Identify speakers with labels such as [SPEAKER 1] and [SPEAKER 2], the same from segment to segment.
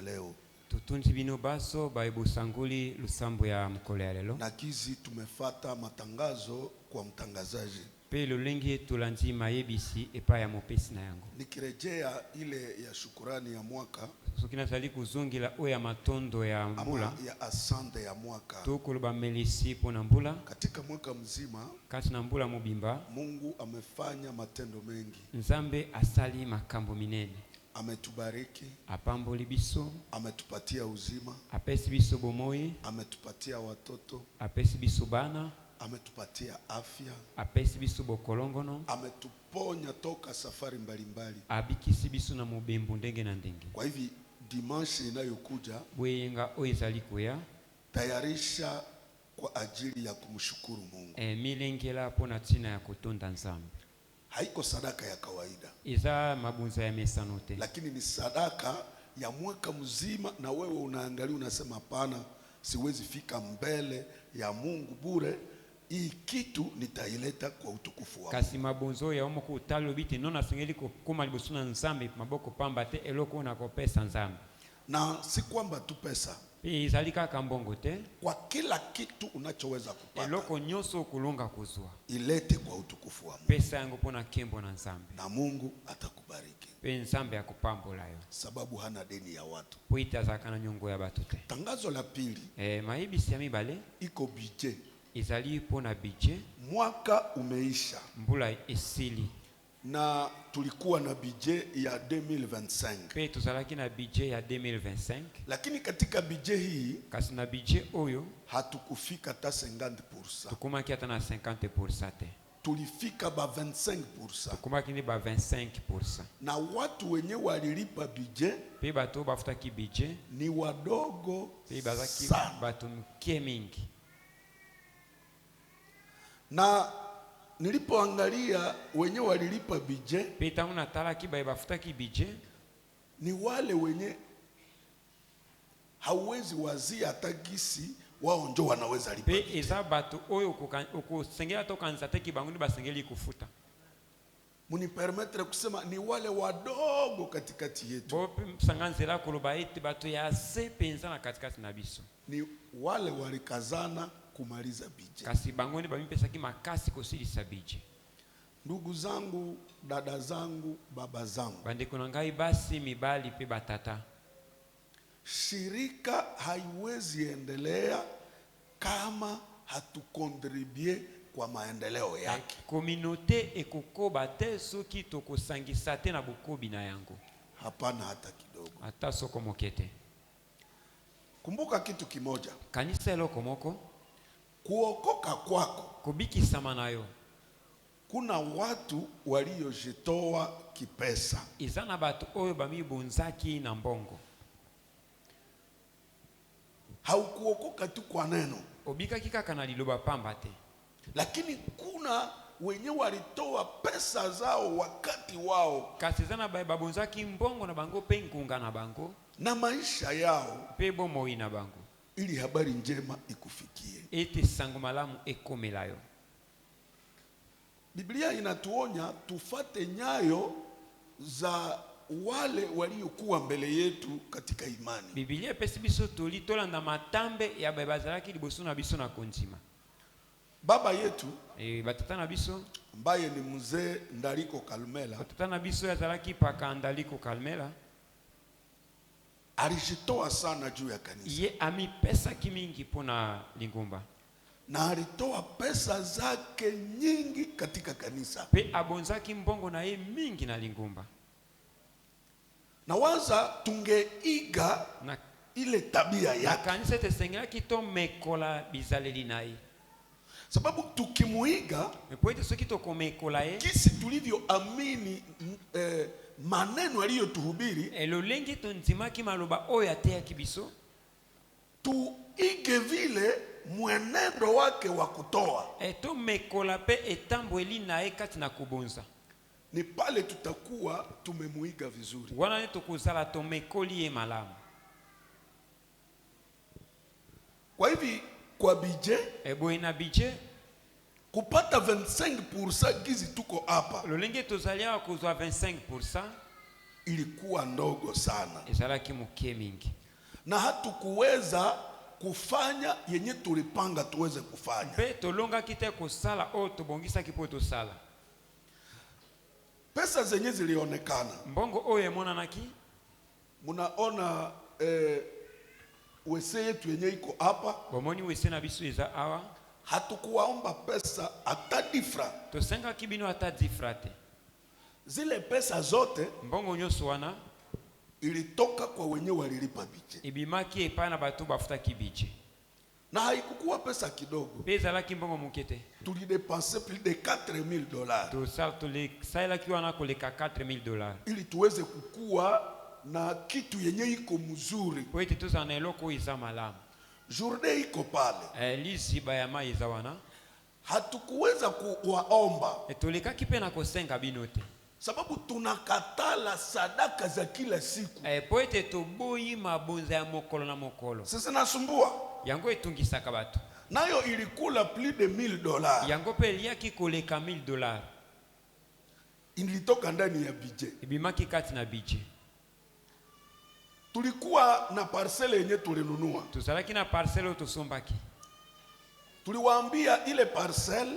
[SPEAKER 1] leo.
[SPEAKER 2] Tutunzi bino baso baibusanguli lusambo ya mkole ya lelo.
[SPEAKER 1] Na kizi tumefata matangazo kwa mtangazaji.
[SPEAKER 2] Pe lulengi tulanzi mayebisi epa ya mopesi na yango.
[SPEAKER 1] Nikirejea ile ya shukurani ya mwaka.
[SPEAKER 2] Sukina sali kuzungila o ya matondo ya mbula.
[SPEAKER 1] Ama ya asante ya mwaka.
[SPEAKER 2] Tukuluba melisi po na mbula.
[SPEAKER 1] Katika mwaka mzima.
[SPEAKER 2] Kasi na mbula mubimba.
[SPEAKER 1] Mungu amefanya matendo mengi.
[SPEAKER 2] Nzambe asali makambo minene.
[SPEAKER 1] Ametubariki,
[SPEAKER 2] apamboli biso,
[SPEAKER 1] ametupatia uzima,
[SPEAKER 2] apesi biso bomoi,
[SPEAKER 1] ametupatia watoto,
[SPEAKER 2] apesi biso bana,
[SPEAKER 1] ametupatia afya,
[SPEAKER 2] apesi biso bokolongono,
[SPEAKER 1] ametuponya toka safari mbalimbali,
[SPEAKER 2] abikisi biso na mubembu ndenge na ndenge.
[SPEAKER 1] Kwa hivi dimanche inayokuja
[SPEAKER 2] bwenga oizali kuya
[SPEAKER 1] tayarisha kwa ajili ya kumshukuru Mungu.
[SPEAKER 2] Milengela pona tina ya kutonda Nzambe.
[SPEAKER 1] Haiko sadaka ya kawaida.
[SPEAKER 2] Iza mabunza ya mesanote.
[SPEAKER 1] Lakini ni sadaka ya mwaka mzima, na wewe unaangalia unasema hapana, siwezi fika mbele ya Mungu bure. Hii kitu nitaileta kwa utukufu wako.
[SPEAKER 2] Kasi mabunzo ya omoku utalo biti nona singeli kuma libusuna Nzambe maboko pamba te eloko na kopesa Nzambe.
[SPEAKER 1] Na si kwamba tu pesa.
[SPEAKER 2] Izalika kambongo te.
[SPEAKER 1] Kwa kila kitu unachoweza kupata.
[SPEAKER 2] Eloko nyoso kulunga kuzua.
[SPEAKER 1] Ilete kwa utukufu wa Mungu.
[SPEAKER 2] Pesa yangu pona kembo na Nzambe.
[SPEAKER 1] Na Mungu atakubariki.
[SPEAKER 2] Pe Nzambe akupambola yo.
[SPEAKER 1] Sababu hana deni ya watu.
[SPEAKER 2] Poita zakana nyongo ya batu te.
[SPEAKER 1] Tangazo la pili.
[SPEAKER 2] Maibisi ya mibale.
[SPEAKER 1] Iko budget.
[SPEAKER 2] Izali pona budget.
[SPEAKER 1] Mwaka umeisha.
[SPEAKER 2] Mbula esili.
[SPEAKER 1] Na tulikuwa na budget ya 2025.
[SPEAKER 2] Pe tuzalaki na budget ya 2025.
[SPEAKER 1] Lakini katika budget hii,
[SPEAKER 2] kasi na budget oyo,
[SPEAKER 1] hatukufika hata 50%.
[SPEAKER 2] Tukumaki hata na 50% te.
[SPEAKER 1] Tulifika ba 25%.
[SPEAKER 2] Tukumaki ni ba 25%.
[SPEAKER 1] Na watu wenye walilipa budget,
[SPEAKER 2] pe bato bafuta ki budget,
[SPEAKER 1] ni wadogo
[SPEAKER 2] pe bazaki
[SPEAKER 1] sana.
[SPEAKER 2] Bato mkie mingi.
[SPEAKER 1] Na nilipoangalia wenye walilipa budget,
[SPEAKER 2] pe tangu natala ki bafuta ki budget,
[SPEAKER 1] ni wale wenye hauwezi wazia hata gisi wao ndio wanaweza lipa.
[SPEAKER 2] Pe eza bato oyo ukusengela toka nzate ki bangu ni basengeli kufuta.
[SPEAKER 1] Muni permettre kusema ni wale wadogo katikati yetu.
[SPEAKER 2] Bo sanganzela kuluba eti bato ya se penza na katikati na biso.
[SPEAKER 1] Ni wale walikazana kumaliza budget.
[SPEAKER 2] Kasi bangoni bamipesa ki makasi kosilisa budget.
[SPEAKER 1] Ndugu zangu, dada zangu, baba zangu,
[SPEAKER 2] bandeko na ngai basi mibali pe batata,
[SPEAKER 1] shirika haiwezi endelea kama hatukontribue kwa maendeleo yake.
[SPEAKER 2] Communauté ekokoba te soki tokosangisa te na bukobi na yango.
[SPEAKER 1] Hapana hata kidogo.
[SPEAKER 2] Ata soko mokete.
[SPEAKER 1] Kumbuka kitu kimoja.
[SPEAKER 2] Kanisa eloko moko.
[SPEAKER 1] Kuokoka kwako,
[SPEAKER 2] kubikisama nayo,
[SPEAKER 1] kuna watu waliojitoa kipesa.
[SPEAKER 2] Izana batu oyo bamibunzaki na mbongo.
[SPEAKER 1] Haukuokoka tu kwa neno.
[SPEAKER 2] Obika kika na liloba pamba te.
[SPEAKER 1] Lakini kuna wenye walitoa pesa zao wakati wao.
[SPEAKER 2] Kasi zana babunzaki mbongo na bango pe nkunga na bango.
[SPEAKER 1] Na maisha yao.
[SPEAKER 2] Pe bomoi na bango.
[SPEAKER 1] Ili habari njema ikufikie.
[SPEAKER 2] Eti sangu malamu ekomelayo.
[SPEAKER 1] Biblia inatuonya tufate nyayo za wale waliokuwa mbele yetu katika imani.
[SPEAKER 2] Biblia pesi biso tolitola na matambe ya babazalaki liboso na biso na kontima.
[SPEAKER 1] Baba yetu
[SPEAKER 2] batata na biso
[SPEAKER 1] ambaye ni mzee Ndaliko Kalmela,
[SPEAKER 2] batata na biso ya zalaki paka Ndaliko Kalmela,
[SPEAKER 1] alijitoa sana juu ya kanisa.
[SPEAKER 2] Ye ami pesa kimingi pona lingumba.
[SPEAKER 1] Na alitoa pesa zake nyingi katika kanisa.
[SPEAKER 2] Pe abonzaki mbongo na ye mingi na lingumba.
[SPEAKER 1] Na waza tungeiga
[SPEAKER 2] na
[SPEAKER 1] ile tabia yake.
[SPEAKER 2] Kanisa tesengela kito mekola bizaleli na ye.
[SPEAKER 1] Sababu tukimuiga,
[SPEAKER 2] mepoete soki tokomekola ye,
[SPEAKER 1] kisi tulivyoamini maneno aliyotuhubiri,
[SPEAKER 2] elolengi tonzimaki maloba oyo ateya kibiso,
[SPEAKER 1] tuige vile mwenendo wake wa kutoa.
[SPEAKER 2] Eto mekola pe etambo eli na ye kati na kubonza.
[SPEAKER 1] Ni pale tutakuwa tumemuiga vizuri.
[SPEAKER 2] Wana ne tokuzala tomekoli ye malamu.
[SPEAKER 1] Kwa hivi kwa budget,
[SPEAKER 2] ebo ina budget
[SPEAKER 1] kupata 25% gizi tuko hapa.
[SPEAKER 2] Lolenge tozalia kuzwa 25%.
[SPEAKER 1] ilikuwa ndogo sana,
[SPEAKER 2] ezalaki moke mingi,
[SPEAKER 1] na hatukuweza kufanya yenye tulipanga tuweze kufanya.
[SPEAKER 2] pe tolongaki te kosala oyo tobongisaki po tosala.
[SPEAKER 1] Pesa zenye zilionekana,
[SPEAKER 2] mbongo oyo emonanaki,
[SPEAKER 1] munaona wese yetu yenye iko hapa,
[SPEAKER 2] bomoni wese na biso eza awa,
[SPEAKER 1] hatukuwaomba pesa hata difra.
[SPEAKER 2] tosengaki bino ata difra te.
[SPEAKER 1] Zile pesa zote
[SPEAKER 2] mbongo nyonso wana
[SPEAKER 1] ilitoka kwa wenye walilipa bije,
[SPEAKER 2] ebimaki epai na bato bafutaki bije,
[SPEAKER 1] na haikukuwa pesa kidogo.
[SPEAKER 2] pe ezalaki mbongo moke te.
[SPEAKER 1] Tulidepense plus de $4000
[SPEAKER 2] tosalaki wana koleka $4000
[SPEAKER 1] ili tuweze kukua na kitu yenye iko mzuri.
[SPEAKER 2] po ete tozala na eloko oyo eza malamu.
[SPEAKER 1] Journée iko pale,
[SPEAKER 2] liziba ya mai eza wana,
[SPEAKER 1] hatukuweza kuwaomba
[SPEAKER 2] tolekaki mpe na kosenga bino te,
[SPEAKER 1] sababu tunakatala sadaka za kila siku.
[SPEAKER 2] po ete toboyi mabonza ya mokolo na mokolo,
[SPEAKER 1] Sisi nasumbua
[SPEAKER 2] yango etungisaka bato,
[SPEAKER 1] nayo ilikula plus de $1000,
[SPEAKER 2] yango mpe eliaki koleka $1000,
[SPEAKER 1] ilitoka ndani ya budget.
[SPEAKER 2] ebimaki kati na bije.
[SPEAKER 1] Tulikuwa na parcelle yenye tulinunua,
[SPEAKER 2] tozalaki na parcelle oyo tosombaki,
[SPEAKER 1] tuliwaambia ile parcelle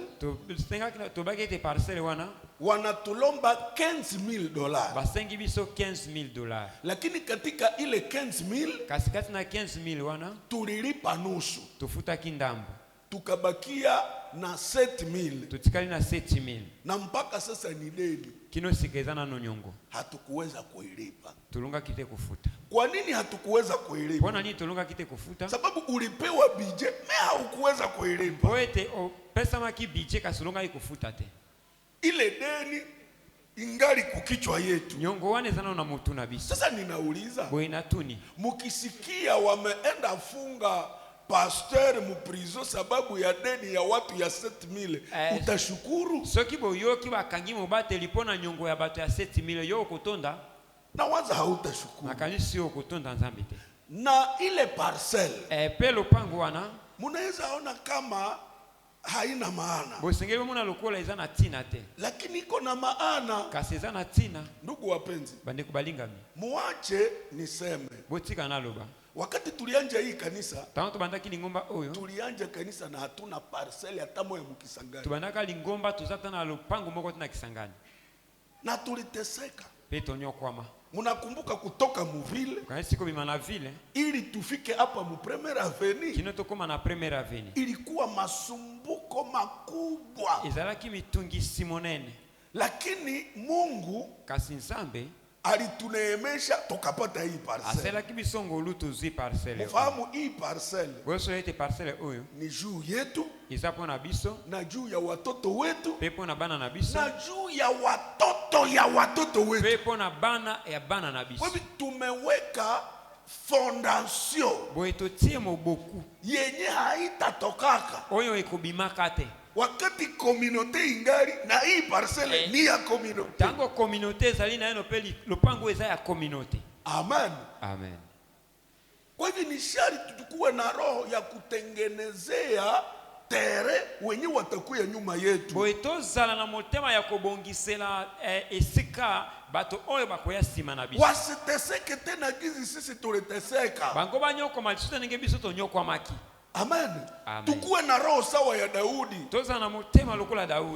[SPEAKER 2] tobaki ete parcelle wana
[SPEAKER 1] wanatulomba $15000,
[SPEAKER 2] basengi biso $15000,
[SPEAKER 1] lakini katika ile 15000
[SPEAKER 2] kasi kati na 15000 wana
[SPEAKER 1] tulilipa nusu,
[SPEAKER 2] tofutaki ndambo,
[SPEAKER 1] tukabakia na 7000,
[SPEAKER 2] totikali na 7000,
[SPEAKER 1] na mpaka sasa ni deni,
[SPEAKER 2] kino sika eza nano nyongo,
[SPEAKER 1] hatukuweza kuilipa.
[SPEAKER 2] tolongaki te kofuta.
[SPEAKER 1] Kwa nini hatukuweza kuilipa?
[SPEAKER 2] Mpona nini tolongaki te kofuta?
[SPEAKER 1] Sababu ulipewa bije me haukuweza kuilipa.
[SPEAKER 2] Po ete opesamaki bije kasi olongaki kofuta te,
[SPEAKER 1] ile deni ingali kukichwa yetu.
[SPEAKER 2] nyongo wana eza nano na motu na biso.
[SPEAKER 1] Sasa ninauliza,
[SPEAKER 2] boye natuni,
[SPEAKER 1] mukisikia wameenda funga pasteur muprizo sababu ya deni ya watu ya 7000, utashukuru?
[SPEAKER 2] soki boyoki bakangi mobateli mpona nyongo ya bato ya 7000, yo okotonda?
[SPEAKER 1] Na waza hautashukuru.
[SPEAKER 2] nakanisi yo okotonda nzambe te.
[SPEAKER 1] Na ile parcelle
[SPEAKER 2] pe lopango wana
[SPEAKER 1] munaweza ona kama haina maana,
[SPEAKER 2] bosengeli bomona lokola eza na tina te,
[SPEAKER 1] lakini iko na maana.
[SPEAKER 2] kasi eza na tina.
[SPEAKER 1] Ndugu wapenzi,
[SPEAKER 2] bandeko balingami,
[SPEAKER 1] muache niseme,
[SPEAKER 2] botika naloba,
[SPEAKER 1] wakati tulianja hii kanisa,
[SPEAKER 2] tango tobandaki lingomba oyo,
[SPEAKER 1] tulianja kanisa na hatuna parcelle hata moja mukisangani,
[SPEAKER 2] tobandaka lingomba tozata na lopango moko te na Kisangani,
[SPEAKER 1] na tuliteseka.
[SPEAKER 2] pe tonyokwama.
[SPEAKER 1] Munakumbuka kutoka muvile
[SPEAKER 2] kanisi kobima na ville
[SPEAKER 1] ili tufike hapa mu Première Avenue,
[SPEAKER 2] kino tokoma na Première Avenue,
[SPEAKER 1] ilikuwa masumbuko makubwa,
[SPEAKER 2] ezalaki mitungisi monene,
[SPEAKER 1] lakini Mungu
[SPEAKER 2] kasi nzambe
[SPEAKER 1] alituneemesha tukapata hii parcelle.
[SPEAKER 2] aselaki biso ngolu tozwi parcelle.
[SPEAKER 1] Mufahamu hii parcelle
[SPEAKER 2] boso ete parcelle oyo
[SPEAKER 1] ni juu yetu
[SPEAKER 2] eza mpona biso,
[SPEAKER 1] na juu ya watoto wetu
[SPEAKER 2] pe mpona bana na biso,
[SPEAKER 1] na juu ya watoto wetu,
[SPEAKER 2] pe mpona bana ya bana na biso.
[SPEAKER 1] kwa hivyo tumeweka fondation
[SPEAKER 2] boye totie moboku
[SPEAKER 1] yenye haitatokaka
[SPEAKER 2] oyo ekobimaka te,
[SPEAKER 1] wakati communauté ingali na hii parcelle ni ya communauté.
[SPEAKER 2] tango communauté ezali na yeno pe lopango eza ya communauté.
[SPEAKER 1] Amen.
[SPEAKER 2] Amen.
[SPEAKER 1] Kwa hivyo ni shari tutukue na roho ya kutengenezea tere wenye watakuya nyuma yetu.
[SPEAKER 2] boye tozala na motema ya kobongisela esika bato oyo bakoya nsima na biso,
[SPEAKER 1] Wasiteseke tena gizi sisi tuliteseka.
[SPEAKER 2] bango banyokoma lisusu te ndenge biso tonyokwamaki.
[SPEAKER 1] Amen.
[SPEAKER 2] Amen.
[SPEAKER 1] Tukue na roho sawa ya Daudi.
[SPEAKER 2] tozala na motema lokola Daudi.